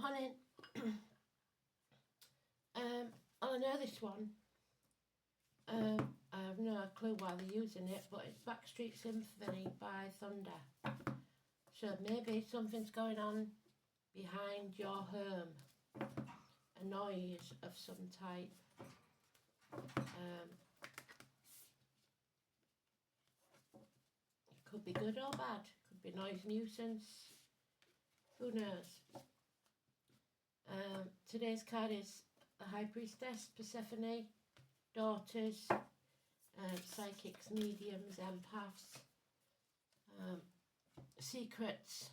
Morning. I know this one. I have no clue why they're using it, but it's Backstreet Symphony by Thunder. So maybe something's going on behind your home. A noise of some type. It could be good or bad. Could be noise nuisance. Who knows? Today's card is the High Priestess, Persephone, Daughters, Psychics, Mediums, Empaths, Secrets,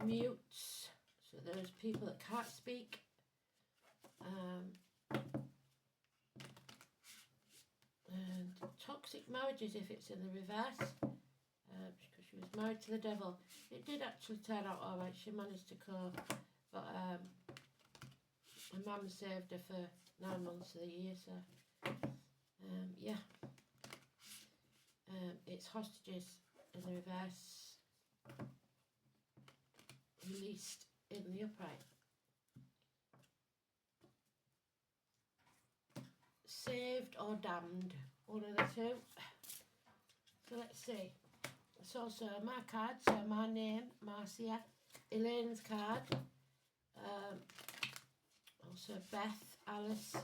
Mutes, so there's people that can't speak, and toxic marriages if it's in the reverse, because she was married to the devil. It did actually turn out alright, she managed to cope, but her mum saved her for 9 months of the year, so yeah. It's hostages in the reverse, released in the upright. Saved or damned, one of the two. So let's see. It's also my card, so my name, Marcia, Elaine's card, also Beth, Alice,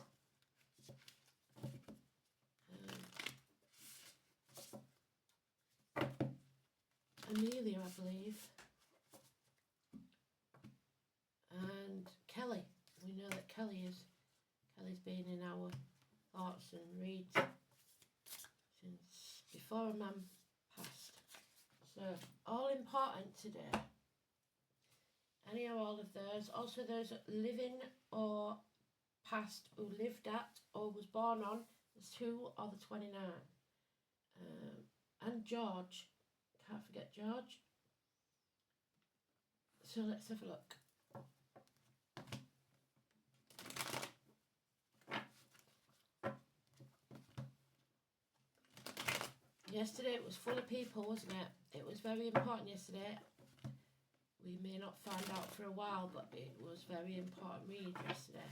Amelia, I believe, and Kelly. We know that Kelly's been in our thoughts and reads since before her mum passed. So all important today. Any or all of those. Also those living or past who lived at or was born on the 2 or the 29. And George. Can't forget George. So let's have a look. Yesterday it was full of people, wasn't it? It was very important yesterday. We may not find out for a while, but it was very important read yesterday.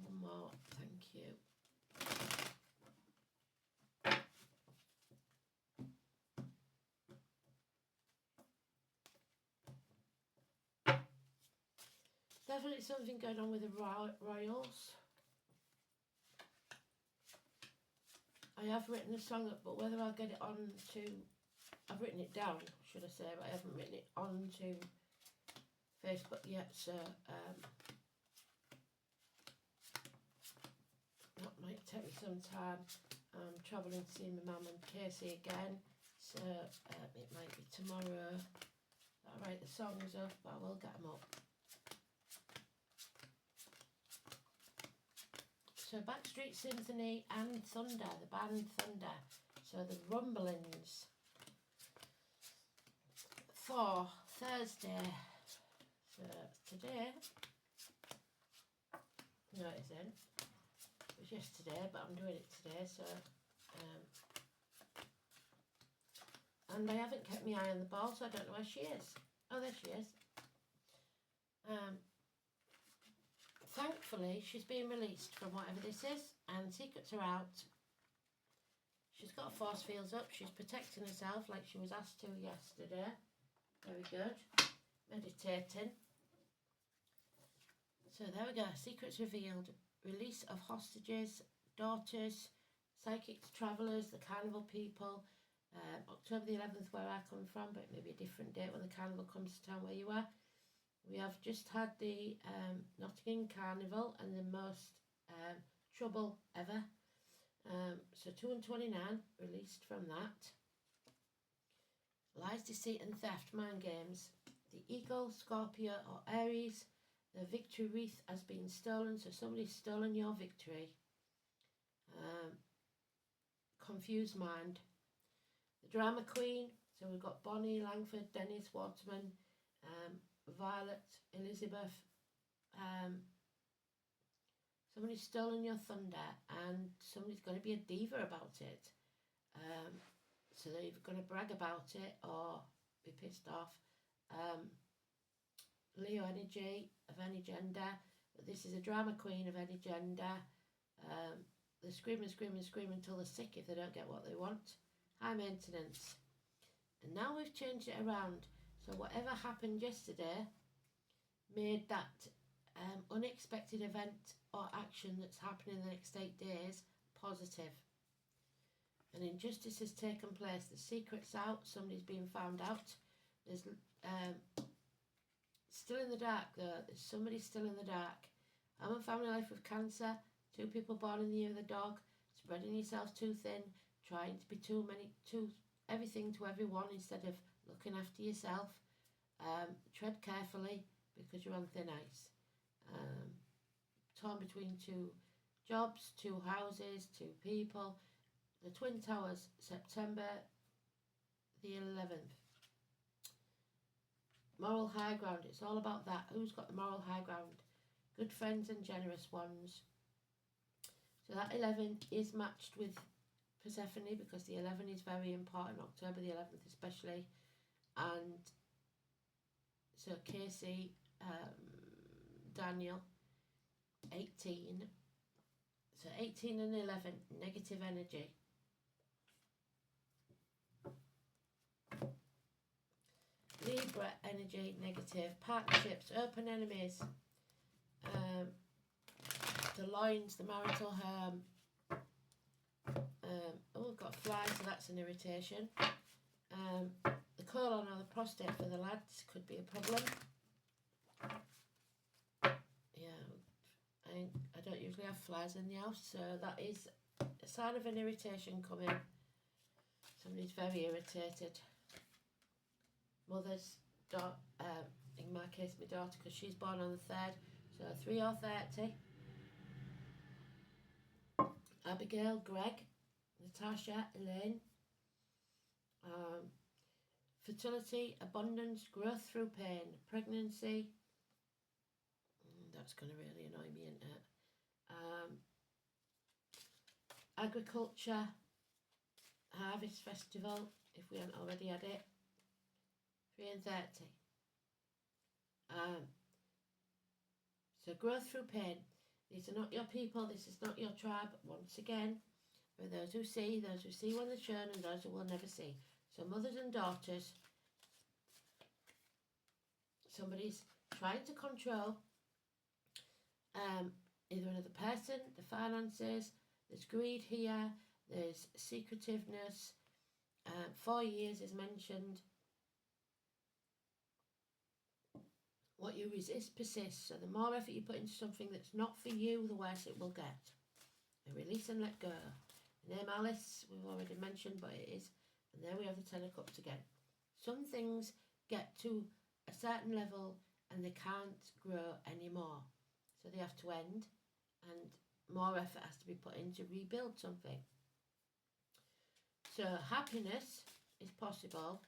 One more, thank you. Definitely something going on with the Royals. I have written a song up, but whether I'll get it on to... I've written it down, should I say, but I haven't written it on to Facebook yet, so that might take me some time. I'm travelling to see my mum and Casey again, so it might be tomorrow. I'll write the songs up, but I will get them up. So Backstreet Symphony and Thunder, the band Thunder. So the rumblings for Thursday. So today, no it isn't. It was yesterday, but I'm doing it today. So, and I haven't kept my eye on the ball, so I don't know where she is. Oh, there she is. Thankfully, she's being released from whatever this is, and secrets are out. She's got force fields up. She's protecting herself like she was asked to yesterday. Very good. Meditating. So there we go. Secrets revealed. Release of hostages, daughters, psychics, travellers, the carnival people. October the 11th where I come from, but maybe a different date when the carnival comes to town where you are. We have just had the Nottingham Carnival and the most trouble ever. So 2 and 29 released from that. Lies, deceit and theft, mind games. The Eagle, Scorpio or Aries. The victory wreath has been stolen, so somebody's stolen your victory. Confused mind. The drama queen, so we've got Bonnie, Langford, Dennis, Waterman, Violet, Elizabeth. Somebody's stolen your thunder and somebody's going to be a diva about it. So they're either going to brag about it or be pissed off. Leo energy of any gender, but this is a drama queen of any gender. They scream and scream and scream until they're sick if they don't get what they want. High maintenance. And now we've changed it around. So whatever happened yesterday made that unexpected event or action that's happening in the next 8 days positive. An injustice has taken place. The secret's out. Somebody's being found out. There's still in the dark though. There's somebody still in the dark. I'm a family life with cancer. 2 people born in the year of the dog. Spreading yourself too thin. Trying to be too everything to everyone instead of looking after yourself. Tread carefully because you're on thin ice. Torn between 2 jobs, 2 houses, 2 people. The Twin Towers, September the 11th. Moral high ground. It's all about that. Who's got the moral high ground? Good friends and generous ones. So that 11 is matched with Persephone because the 11 is very important. October the 11th especially. And so Casey, Daniel, 18. So 18 and 11, negative energy. Libra energy, negative. Partnerships, open enemies. The loins, the marital home. Oh, we've got flies, so that's an irritation. The colon or the prostate for the lads could be a problem. Yeah, I don't usually have flies in the house, so that is a sign of an irritation coming. Somebody's very irritated. Mother's, in my case, my daughter, because she's born on the 3rd, so 3 or 30. Abigail, Greg, Natasha, Elaine. Fertility, abundance, growth through pain, pregnancy. That's going to really annoy me, isn't it? Agriculture, harvest festival, if we haven't already had it. 3 and 30. So growth through pain. These are not your people. This is not your tribe. Once again, for those who see when they're shown, and those who will never see. So mothers and daughters. Somebody's trying to control either another person, the finances. There's greed here. There's secretiveness. 4 years is mentioned. What you resist persists. So the more effort you put into something that's not for you, the worse it will get. Release and let go. The name Alice, we've already mentioned, but it is. And there we have the 10 of Cups again. Some things get to a certain level and they can't grow anymore. So they have to end and more effort has to be put in to rebuild something. So happiness is possible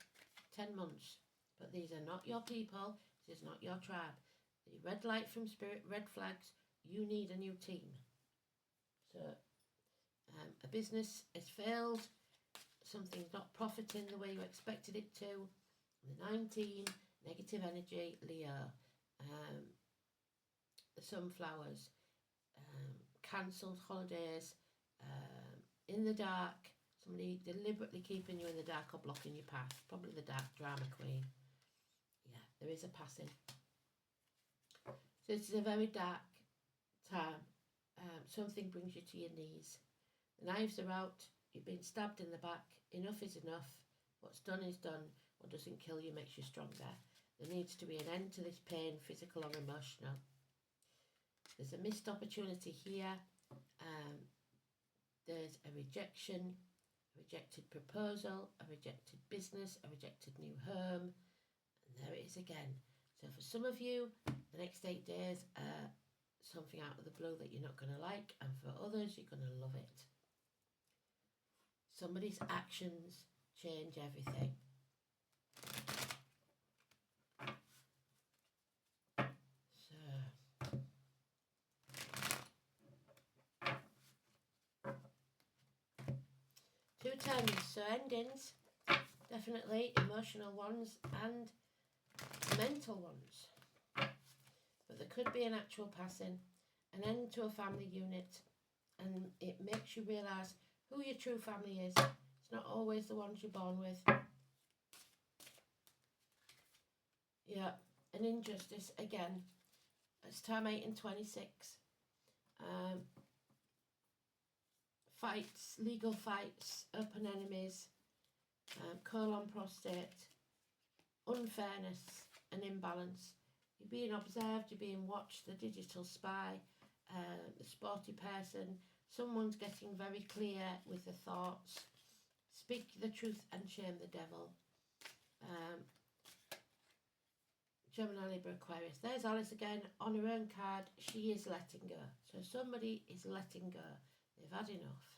10 months. But these are not your people. This is not your tribe. The red light from spirit, red flags. You need a new team. So a business has failed. Something's not profiting the way you expected it to. The 19, negative energy, Leo. The sunflowers. Cancelled holidays. In the dark. Somebody deliberately keeping you in the dark or blocking your path. Probably the dark drama queen. Yeah, there is a passing. So this is a very dark time. Something brings you to your knees. The knives are out. You've been stabbed in the back. Enough is enough. What's done is done. What doesn't kill you makes you stronger. There needs to be an end to this pain, physical or emotional. There's a missed opportunity here. There's a rejection, a rejected proposal, a rejected business, a rejected new home. And there it is again. So for some of you, the next 8 days are something out of the blue that you're not going to like. And for others, you're going to love it. Somebody's actions change everything. So, 2 Tens, so endings, definitely emotional ones and mental ones. But there could be an actual passing, an end to a family unit, and it makes you realise who your true family is. It's not always the ones you're born with. Yeah, an injustice again. It's time 8 and 26. Fights, legal fights, open enemies, colon prostate, unfairness and imbalance. You're being observed, you're being watched, the digital spy, the sporty person. Someone's getting very clear with the thoughts. Speak the truth and shame the devil. Gemini, Libra, Aquarius. There's Alice again on her own card. She is letting go. So somebody is letting go. They've had enough.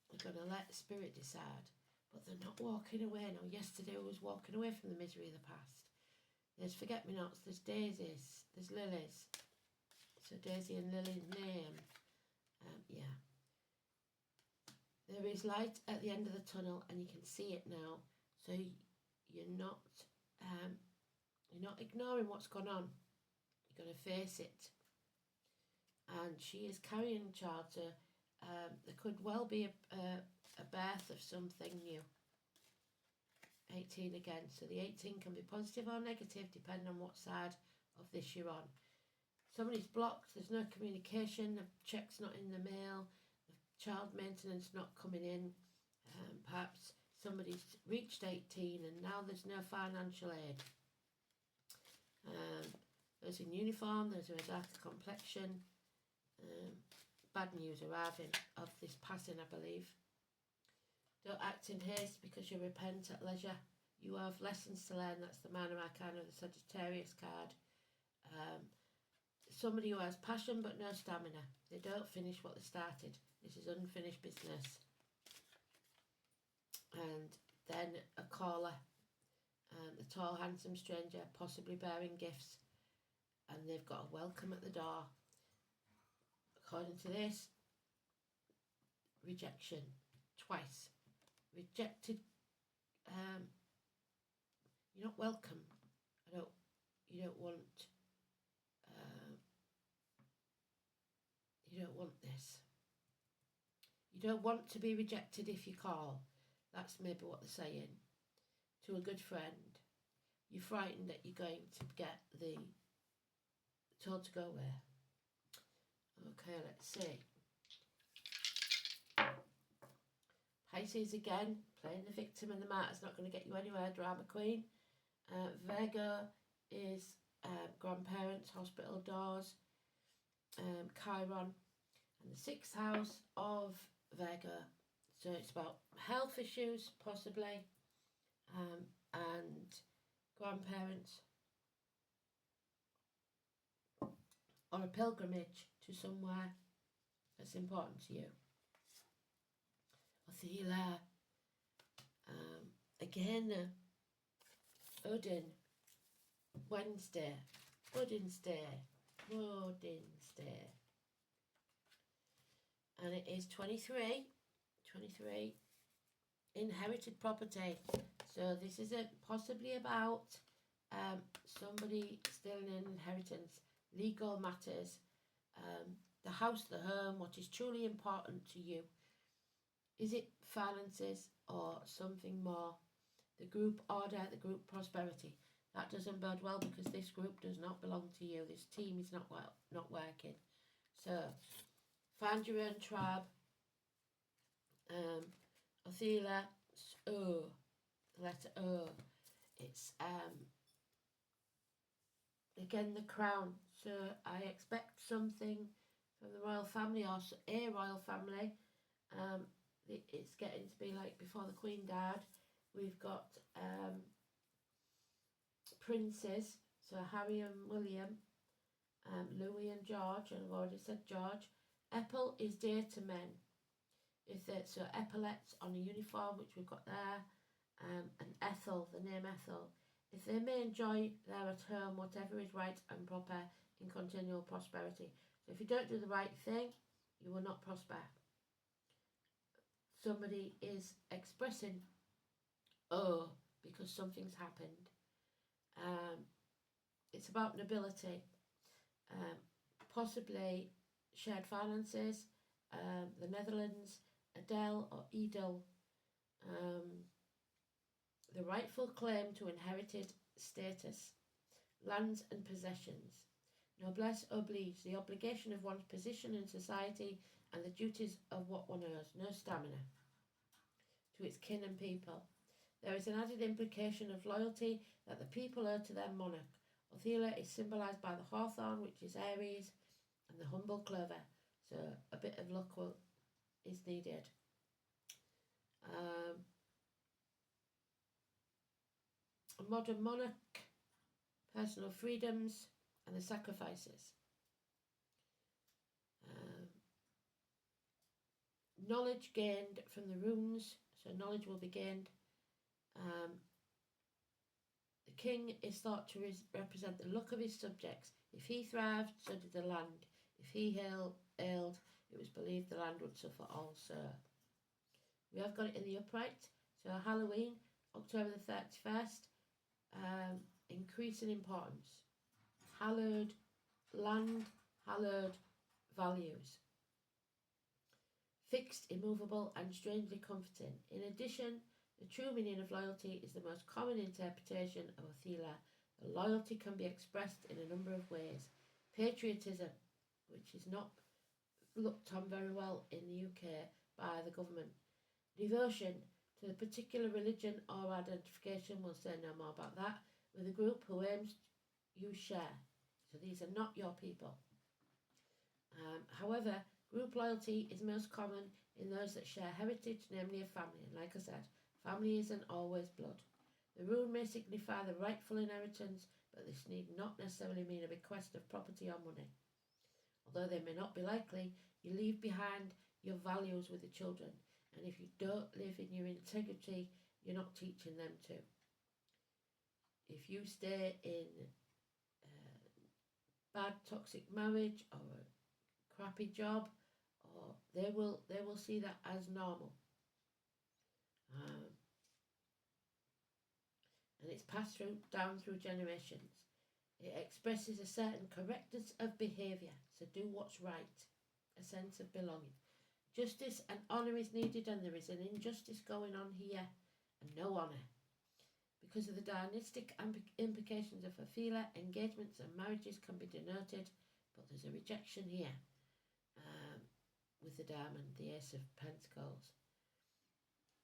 They're going to let spirit decide. But they're not walking away. Now, yesterday I was walking away from the misery of the past. There's forget-me-nots. There's daisies. There's lilies. So Daisy and Lily name. Yeah. There is light at the end of the tunnel and you can see it now. So you're not ignoring what's gone on. You're going to face it. And she is carrying child, so there could well be a birth of something new. 18 again. So the 18 can be positive or negative depending on what side of this you're on. Somebody's blocked, there's no communication, the check's not in the mail, the child maintenance not coming in. Perhaps somebody's reached 18 and now there's no financial aid. Those in uniform, those who are darker complexion. Bad news arriving of this passing, I believe. Don't act in haste because you repent at leisure. You have lessons to learn. That's the Minor Arcana of the Sagittarius card. Somebody who has passion but no stamina. They don't finish what they started. This is unfinished business. And then a caller. The tall, handsome stranger, possibly bearing gifts. And they've got a welcome at the door. According to this, rejection. Twice. Rejected. You're not welcome. You don't want this. You don't want to be rejected if you call. That's maybe what they're saying. To a good friend. You're frightened that you're going to get told to go where. Okay, let's see. Pisces again, playing the victim and the martyr's not going to get you anywhere, drama queen. Virgo is grandparents, hospital doors, Chiron, and the 6th house of Virgo. So it's about health issues, possibly, and grandparents, or a pilgrimage to somewhere that's important to you. Othila, again, Odin, Wednesday, Odin's Day, and it is 23, inherited property. So this is possibly about somebody stealing an inheritance, legal matters, the house, the home, what is truly important to you. Is it finances or something more? The group order, the group prosperity. That doesn't bode well because this group does not belong to you. This team is not working. So, find your own tribe. Othila, O, the letter O. It's again the crown. So I expect something from the royal family or a royal family. It's getting to be like before the Queen died. We've got princes, so Harry and William, Louis and George, and I've already said George. Epple is dear to men. So epaulets on a uniform, which we've got there, and Ethel, the name Ethel. If they may enjoy there at home whatever is right and proper in continual prosperity. So if you don't do the right thing, you will not prosper. somebody is expressing oh because something's happened. It's about nobility, possibly shared finances, the Netherlands, Adel or Edel, the rightful claim to inherited status, lands and possessions. Noblesse oblige, the obligation of one's position in society and the duties of what one owes, no stamina, to its kin and people. There is an added implication of loyalty that the people owe to their monarch. Othila is symbolised by the hawthorn, which is Aries, and the humble clover, so a bit of luck is needed. A modern monarch, personal freedoms, and the sacrifices. Knowledge gained from the runes, so knowledge will be gained. The king is thought to represent the luck of his subjects. If he thrived, so did the land. If he ailed, it was believed the land would suffer also. We have got it in the upright. So Halloween, October the 31st, increase in importance. Hallowed land, hallowed values. Fixed, immovable, and strangely comforting. In addition, the true meaning of loyalty is the most common interpretation of Othila. The loyalty can be expressed in a number of ways. Patriotism, which is not looked on very well in the UK by the government. Devotion to the particular religion or identification, we'll say no more about that, with a group who aims you share. So these are not your people. However, group loyalty is most common in those that share heritage, namely a family. And like I said, family isn't always blood. The rune may signify the rightful inheritance, but this need not necessarily mean a bequest of property or money. Although they may not be likely, you leave behind your values with the children. And if you don't live in your integrity, you're not teaching them to. If you stay in bad toxic marriage or a crappy job, or they will see that as normal. And it's passed down through generations. It expresses a certain correctness of behaviour, so do what's right, a sense of belonging. Justice and honour is needed, and there is an injustice going on here, and no honour. Because of the dynastic implications of Othila, engagements and marriages can be denoted, but there's a rejection here with the diamond, the Ace of Pentacles.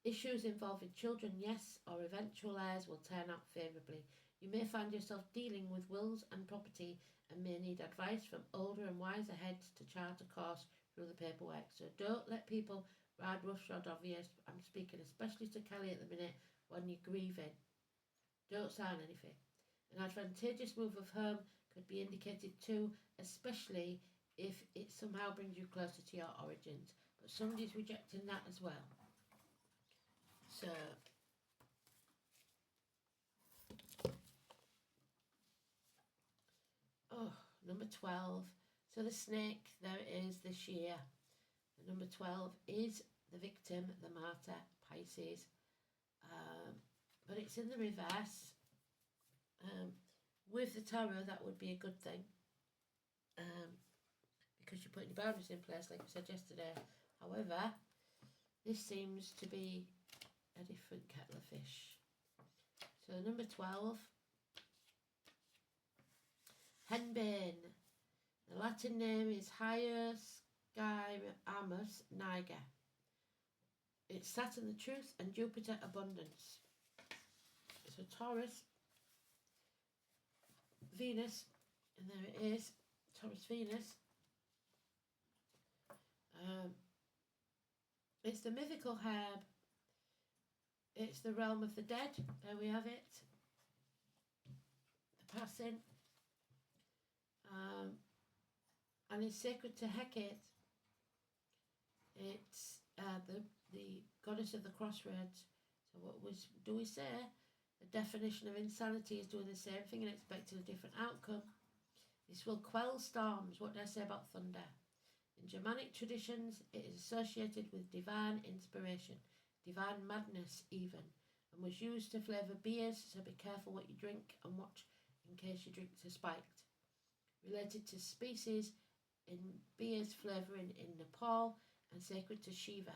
Issues involving children, yes, or eventual heirs will turn out favourably. You may find yourself dealing with wills and property and may need advice from older and wiser heads to chart a course through the paperwork. So don't let people ride roughshod over you. I'm speaking especially to Kelly at the minute when you're grieving. Don't sign anything. An advantageous move of home could be indicated too, especially if it somehow brings you closer to your origins. But somebody's rejecting that as well. So, number 12. So the snake, there it is this year. The number 12 is the victim, the martyr, Pisces. But it's in the reverse. With the tarot, that would be a good thing. Because you're putting your boundaries in place, like we said yesterday. However, this seems to be a different kettle of fish. So number 12, henbane. The Latin name is Hyoscyamus niger. It's Saturn the truth and Jupiter abundance. So Taurus, Venus, and there it is, Taurus Venus. It's the mythical herb. It's the realm of the dead. There we have it. The passing. And it's sacred to Hecate. It's the goddess of the crossroads. So what do we say? The definition of insanity is doing the same thing and expecting a different outcome. This will quell storms. What do I say about thunder? In Germanic traditions, it is associated with divine inspiration, divine madness even, and was used to flavour beers, so be careful what you drink and watch in case your drinks are spiked. Related to species in beers flavouring in Nepal and sacred to Shiva,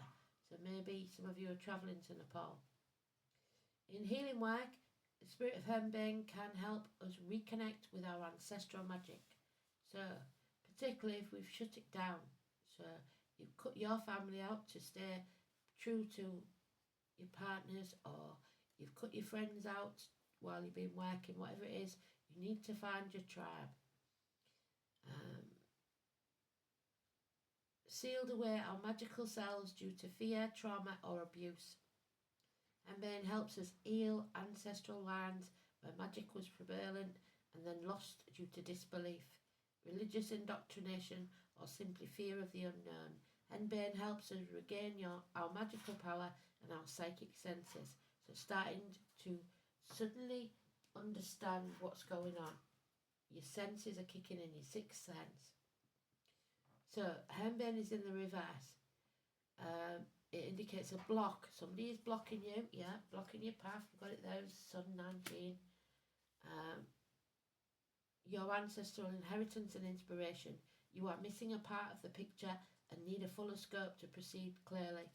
so maybe some of you are travelling to Nepal. In healing work, the spirit of Henbane can help us reconnect with our ancestral magic. So, particularly if we've shut it down. So, you've cut your family out to stay true to your partners, or you've cut your friends out while you've been working, whatever it is, you need to find your tribe. Sealed away our magical selves due to fear, trauma or abuse. Henbane helps us heal ancestral lands where magic was prevalent and then lost due to disbelief, religious indoctrination or simply fear of the unknown. Henbane helps us regain our magical power and our psychic senses. So starting to suddenly understand what's going on. Your senses are kicking in, your sixth sense. So Henbane is in the reverse. It indicates a block. Somebody is blocking you, blocking your path. We've got it there, Sun 19. Your ancestral inheritance and inspiration. You are missing a part of the picture and need a fuller scope to proceed clearly.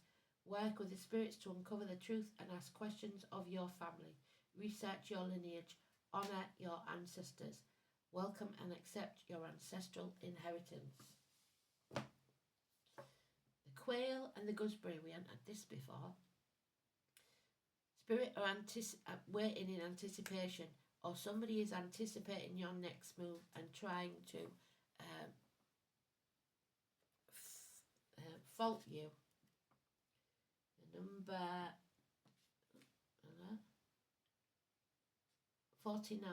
Work with the spirits to uncover the truth and ask questions of your family. Research your lineage. Honour your ancestors. Welcome and accept your ancestral inheritance. The quail and the gooseberry, we hadn't had this before. Spirit are waiting in anticipation, or somebody is anticipating your next move and trying to fault you. Number 49.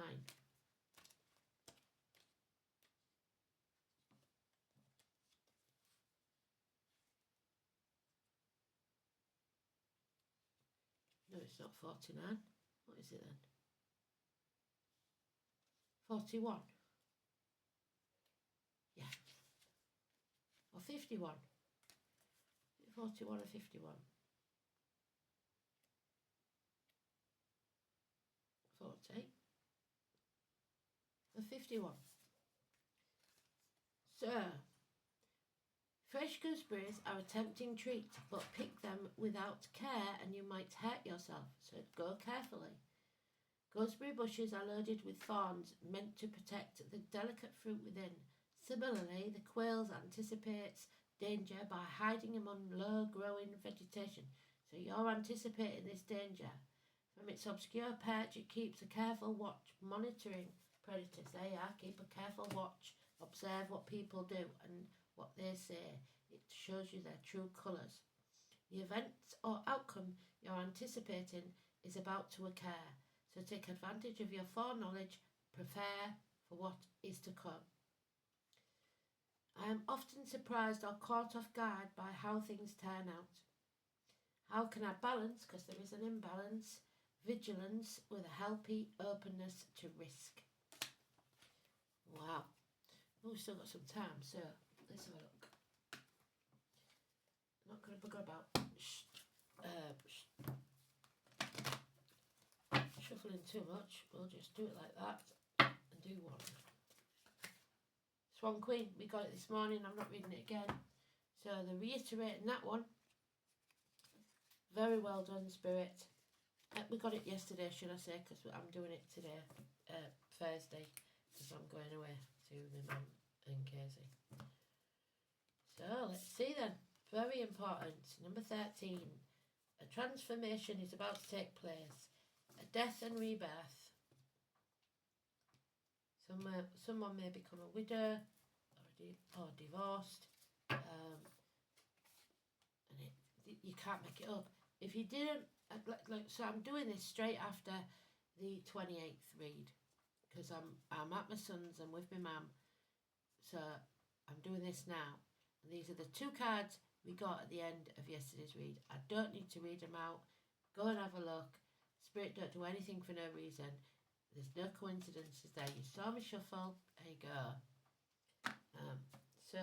No, it's not 49. What is it then? 41. Yeah. Or 51. 41 or 51. 40. Or 51. So, fresh gooseberries are a tempting treat, but pick them without care and you might hurt yourself, so go carefully. Gooseberry bushes are loaded with thorns meant to protect the delicate fruit within. Similarly, the quail anticipates danger by hiding among low-growing vegetation, so you're anticipating this danger. From its obscure perch, it keeps a careful watch, monitoring predators. There you are, keep a careful watch, observe what people do and what they say. It shows you their true colours. The event or outcome you're anticipating is about to occur, so take advantage of your foreknowledge, prepare for what is to come. I am often surprised or caught off guard by how things turn out. How can I balance, because there is an imbalance, vigilance with a healthy openness to risk? Wow. Oh, we've still got some time, so let's have a look. I'm not going to bugger about shuffling too much. We'll just do it like that and do one. Swan Queen, we got it this morning. I'm not reading it again. So they're reiterating that one. Very well done, Spirit. We got it yesterday, should I say, because I'm doing it today, Thursday, because I'm going away to my mum and Casey. So let's see then. Very important. Number 13. A transformation is about to take place. A death and rebirth. Someone may become a widow or divorced, and you can't make it up. If you didn't, so I'm doing this straight after the 28th read, because I'm at my son's and with my mum, so I'm doing this now. And these are the two cards we got at the end of yesterday's read. I don't need to read them out. Go and have a look. Spirit don't do anything for no reason. There's no coincidences there. You saw me shuffle. There you go. So,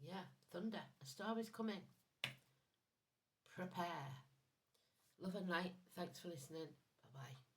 Yeah, thunder. A storm is coming. Prepare. Love and light. Thanks for listening. Bye-bye.